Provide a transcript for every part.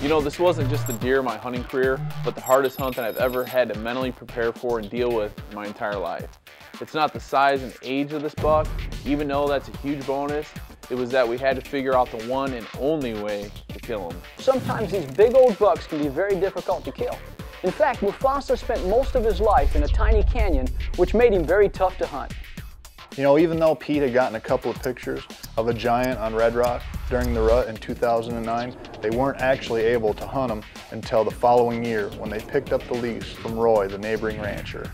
You know, this wasn't just the deer in my hunting career, but the hardest hunt that I've ever had to mentally prepare for and deal with in my entire life. It's not the size and age of this buck, even though that's a huge bonus. It was that we had to figure out the one and only way to kill him. Sometimes these big old bucks can be very difficult to kill. In fact, Mufasa spent most of his life in a tiny canyon, which made him very tough to hunt. You know, even though Pete had gotten a couple of pictures of a giant on Red Rock during the rut in 2009, they weren't actually able to hunt him until the following year when they picked up the lease from Roy, the neighboring rancher.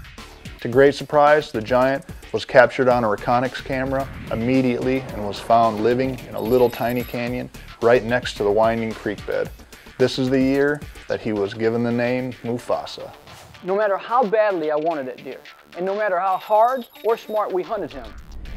To great surprise, the giant was captured on a Reconyx camera immediately and was found living in a little tiny canyon right next to the winding creek bed. This is the year that he was given the name Mufasa. No matter how badly I wanted that deer, and no matter how hard or smart we hunted him,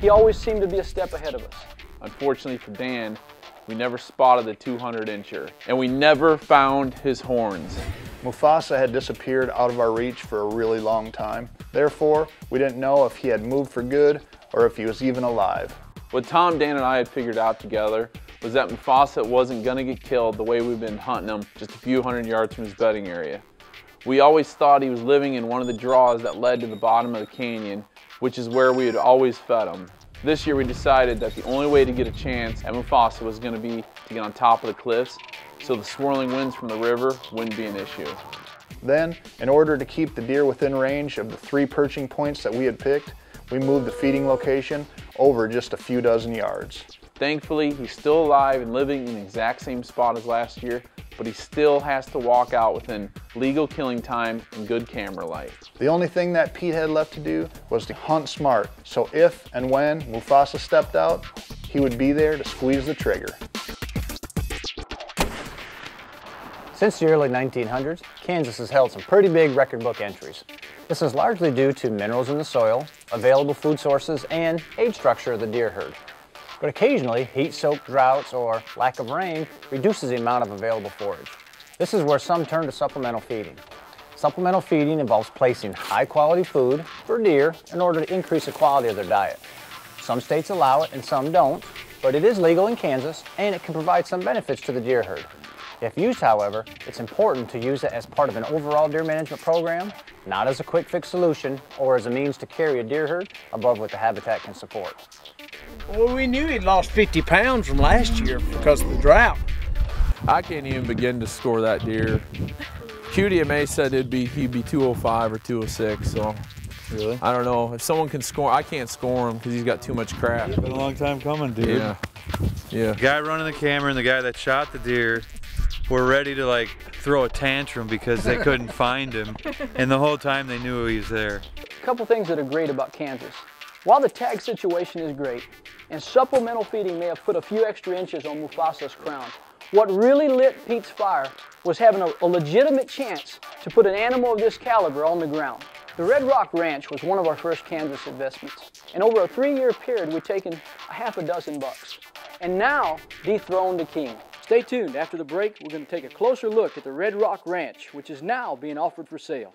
he always seemed to be a step ahead of us. Unfortunately for Dan, we never spotted the 200-incher, and we never found his horns. Mufasa had disappeared out of our reach for a really long time. Therefore, we didn't know if he had moved for good or if he was even alive. What Tom, Dan, and I had figured out together was that Mufasa wasn't going to get killed the way we've been hunting him just a few hundred yards from his bedding area. We always thought he was living in one of the draws that led to the bottom of the canyon, which is where we had always fed him. This year we decided that the only way to get a chance at Mufasa was going to be to get on top of the cliffs so the swirling winds from the river wouldn't be an issue. Then, in order to keep the deer within range of the 3 perching points that we had picked, we moved the feeding location over just a few dozen yards. Thankfully, he's still alive and living in the exact same spot as last year, but he still has to walk out within legal killing time and good camera light. The only thing that Pete had left to do was to hunt smart, so if and when Mufasa stepped out, he would be there to squeeze the trigger. Since the early 1900s, Kansas has held some pretty big record book entries. This is largely due to minerals in the soil, available food sources, and age structure of the deer herd. But occasionally, heat-soaked droughts or lack of rain reduces the amount of available forage. This is where some turn to supplemental feeding. Supplemental feeding involves placing high-quality food for deer in order to increase the quality of their diet. Some states allow it and some don't, but it is legal in Kansas and it can provide some benefits to the deer herd. If used, however, it's important to use it as part of an overall deer management program, not as a quick fix solution or as a means to carry a deer herd above what the habitat can support. Well, we knew he'd lost 50 pounds from last year because of the drought. I can't even begin to score that deer. QDMA said he'd be 205 or 206, so really? I don't know. If someone can score, I can't score him because he's got too much crap. It's been a long time coming, dude. Yeah. Yeah. The guy running the camera and the guy that shot the deer were ready to like throw a tantrum because they couldn't find him, and the whole time they knew he was there. A couple things that are great about Kansas. While the tag situation is great, and supplemental feeding may have put a few extra inches on Mufasa's crown, what really lit Pete's fire was having a legitimate chance to put an animal of this caliber on the ground. The Red Rock Ranch was one of our first Kansas investments, and over a 3-year period we've taken a half a dozen bucks, and now dethroned the king. Stay tuned. After the break, we're going to take a closer look at the Red Rock Ranch, which is now being offered for sale.